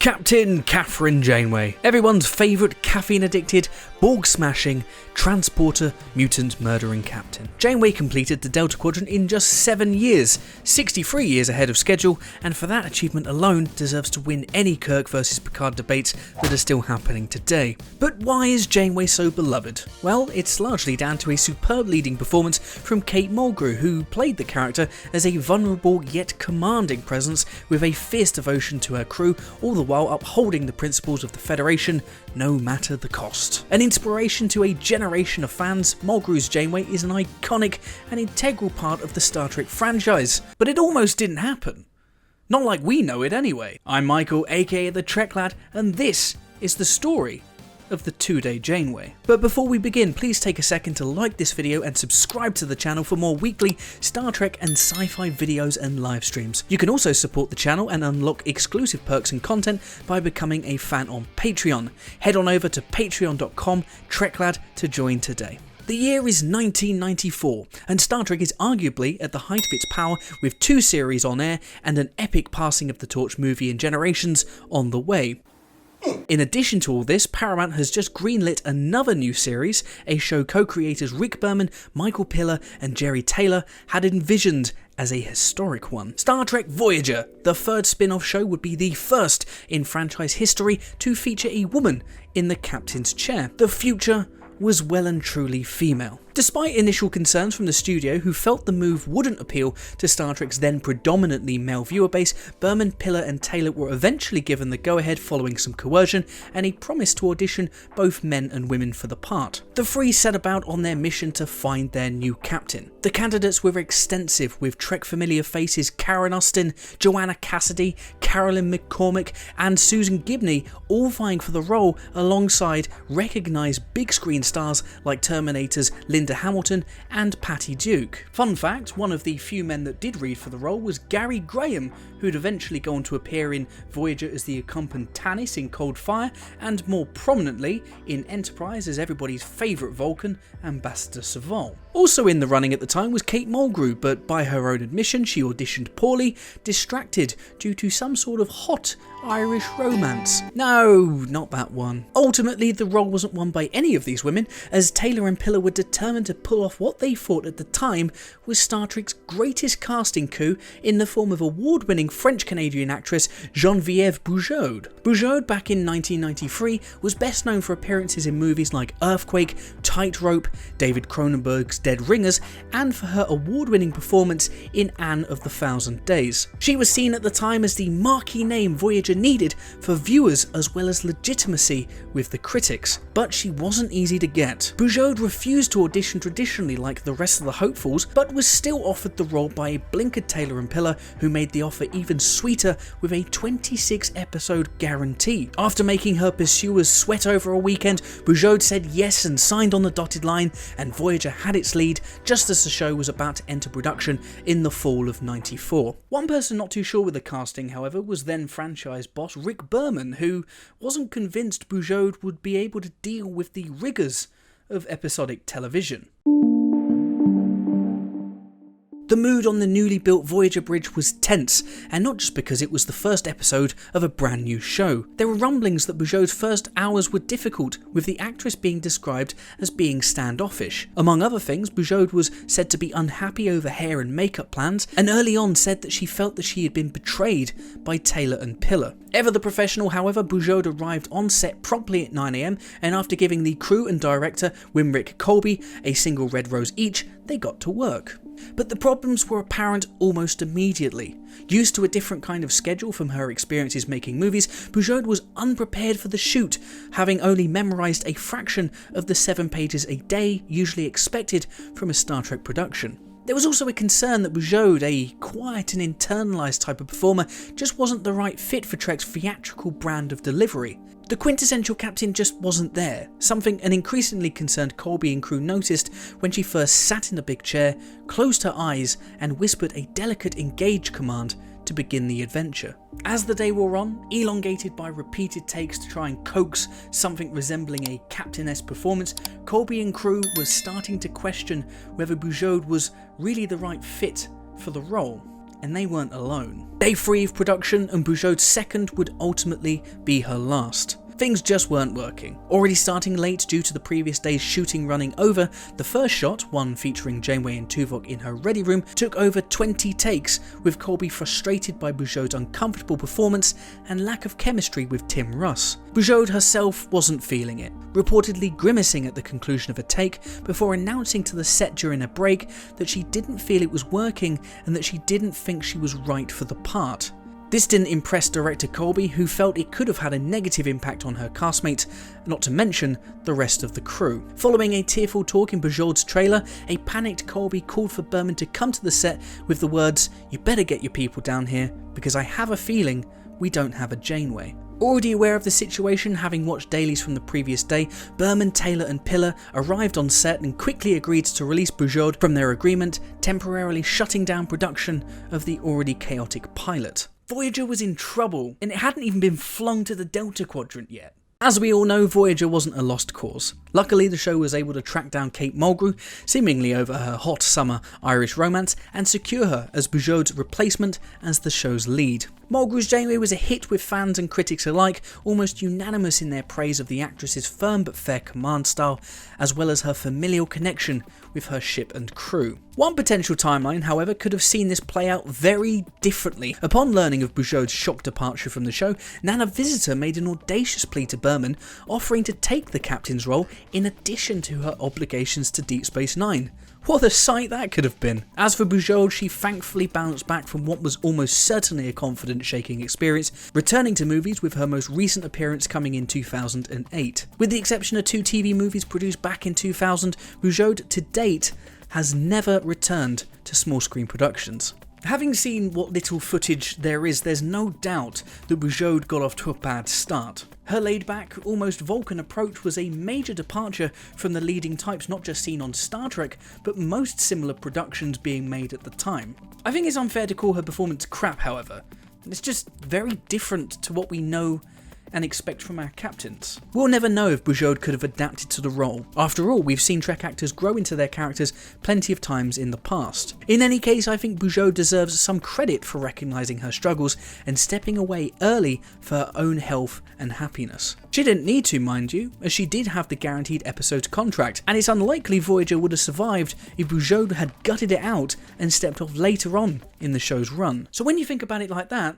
Captain Captain Janeway, everyone's favourite caffeine-addicted, Borg-smashing, transporter, mutant murdering captain. Janeway completed the Delta Quadrant in just 7 years, 63 years ahead of schedule, and for that achievement alone deserves to win any Kirk versus Picard debates that are still happening today. But why is Janeway so beloved? Well, it's largely down to a superb leading performance from Kate Mulgrew, who played the character as a vulnerable yet commanding presence with a fierce devotion to her crew, all the while upholding the principles of the Federation, no matter the cost. An inspiration to a generation of fans, Mulgrew's Janeway is an iconic and integral part of the Star Trek franchise. But it almost didn't happen. Not like we know it anyway. I'm Michael, aka the TrekLad, and this is the story of the 2-day Janeway. But before we begin, please take a second to like this video and subscribe to the channel for more weekly Star Trek and sci-fi videos and live streams. You can also support the channel and unlock exclusive perks and content by becoming a fan on Patreon. Head on over to patreon.com/TrekLad to join today. The year is 1994, and Star Trek is arguably at the height of its power with 2 series on air and an epic passing of the torch movie in Generations on the way. In addition to all this, Paramount has just greenlit another new series, a show co-creators Rick Berman, Michael Piller and Jerry Taylor had envisioned as a historic one. Star Trek Voyager, the 3rd spin-off show, would be the first in franchise history to feature a woman in the captain's chair. The future was well and truly female. Despite initial concerns from the studio, who felt the move wouldn't appeal to Star Trek's then predominantly male viewer base, Berman, Piller and Taylor were eventually given the go-ahead following some coercion and a promise to audition both men and women for the part. The 3 set about on their mission to find their new captain. The candidates were extensive, with Trek familiar faces Karen Austin, Joanna Cassidy, Carolyn McCormick and Susan Gibney all vying for the role alongside recognised big screen stars like Terminator's Linda Hamilton and Patty Duke. Fun fact, one of the few men that did read for the role was Gary Graham, who'd eventually go on to appear in Voyager as the accompanied Tanis in Cold Fire, and more prominently in Enterprise as everybody's favourite Vulcan, Ambassador Saval. Also in the running at the time was Kate Mulgrew, but by her own admission she auditioned poorly, distracted due to some sort of hot Irish romance. No, not that one. Ultimately, the role wasn't won by any of these women, as Taylor and Piller were determined to pull off what they thought at the time was Star Trek's greatest casting coup in the form of award-winning French-Canadian actress Geneviève Bujold. Bujold, back in 1993, was best known for appearances in movies like Earthquake, Tightrope, David Cronenberg's Dead Ringers, and for her award-winning performance in Anne of the Thousand Days. She was seen at the time as the marquee name Voyager needed for viewers as well as legitimacy with the critics, but she wasn't easy to get. Bujold refused to audition traditionally like the rest of the hopefuls, but was still offered the role by a blinkered Taylor and Piller, who made the offer even sweeter with a 26-episode guarantee. After making her pursuers sweat over a weekend, Bujold said yes and signed on the dotted line, and Voyager had its lead just as the show was about to enter production in the fall of '94. One person not too sure with the casting, however, was then franchise boss Rick Berman, who wasn't convinced Bujold would be able to deal with the rigours of episodic television. The mood on the newly built Voyager bridge was tense, and not just because it was the first episode of a brand new show. There were rumblings that Bujold's first hours were difficult, with the actress being described as being standoffish. Among other things, Bujold was said to be unhappy over hair and makeup plans, and early on said that she felt that she had been betrayed by Taylor and Piller. Ever the professional, however, Bujold arrived on set promptly at 9 AM, and after giving the crew and director, Wimrick Colby, a single red rose each, they got to work. But the problems were apparent almost immediately. Used to a different kind of schedule from her experiences making movies, Bujold was unprepared for the shoot, having only memorised a fraction of the 7 pages a day usually expected from a Star Trek production. There was also a concern that Bujold, a quiet and internalised type of performer, just wasn't the right fit for Trek's theatrical brand of delivery. The quintessential captain just wasn't there, something an increasingly concerned Colby and crew noticed when she first sat in the big chair, closed her eyes and whispered a delicate engage command to begin the adventure. As the day wore on, elongated by repeated takes to try and coax something resembling a captain-esque performance, Colby and crew were starting to question whether Bujold was really the right fit for the role. and they weren't alone. Day 3 of production, and Bujold's second would ultimately be her last. Things just weren't working. Already starting late due to the previous day's shooting running over, the first shot, one featuring Janeway and Tuvok in her ready room, took over 20 takes, with Colby frustrated by Bujold's uncomfortable performance and lack of chemistry with Tim Russ. Bujold herself wasn't feeling it, reportedly grimacing at the conclusion of a take before announcing to the set during a break that she didn't feel it was working and that she didn't think she was right for the part. This didn't impress director Colby, who felt it could have had a negative impact on her castmates, not to mention the rest of the crew. Following a tearful talk in Bujold's trailer, a panicked Colby called for Berman to come to the set with the words, "You better get your people down here, because I have a feeling we don't have a Janeway." Already aware of the situation, having watched dailies from the previous day, Berman, Taylor and Piller arrived on set and quickly agreed to release Bujold from their agreement, temporarily shutting down production of the already chaotic pilot. Voyager was in trouble, and it hadn't even been flung to the Delta Quadrant yet. As we all know, Voyager wasn't a lost cause. Luckily, the show was able to track down Kate Mulgrew, seemingly over her hot summer Irish romance, and secure her as Bujold's replacement as the show's lead. Mulgrew's Janeway was a hit with fans and critics alike, almost unanimous in their praise of the actress's firm but fair command style, as well as her familial connection with her ship and crew. One potential timeline, however, could have seen this play out very differently. Upon learning of Bujold's shock departure from the show, Nana Visitor made an audacious plea to Berman, offering to take the captain's role in addition to her obligations to Deep Space Nine. What a sight that could have been. As for Bujold, she thankfully bounced back from what was almost certainly a confidence-shaking experience, returning to movies with her most recent appearance coming in 2008. With the exception of 2 TV movies produced back in 2000, Bujold to date has never returned to small screen productions. Having seen what little footage there is, there's no doubt that Bujold got off to a bad start. Her laid-back, almost Vulcan approach was a major departure from the leading types not just seen on Star Trek, but most similar productions being made at the time. I think it's unfair to call her performance crap, however. It's just very different to what we know and expect from our captains. We'll never know if Bujold could have adapted to the role. After all, we've seen Trek actors grow into their characters plenty of times in the past. In any case, I think Bujold deserves some credit for recognising her struggles and stepping away early for her own health and happiness. She didn't need to, mind you, as she did have the guaranteed episodes contract, and it's unlikely Voyager would have survived if Bujold had gutted it out and stepped off later on in the show's run. So when you think about it like that,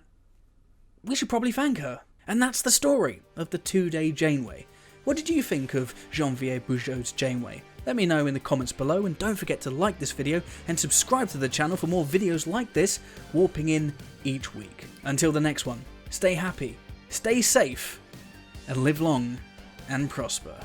we should probably thank her. And that's the story of the 2-day Janeway. What did you think of Geneviève Bujold's Janeway? Let me know in the comments below, and don't forget to like this video and subscribe to the channel for more videos like this, warping in each week. Until the next one, stay happy, stay safe, and live long and prosper.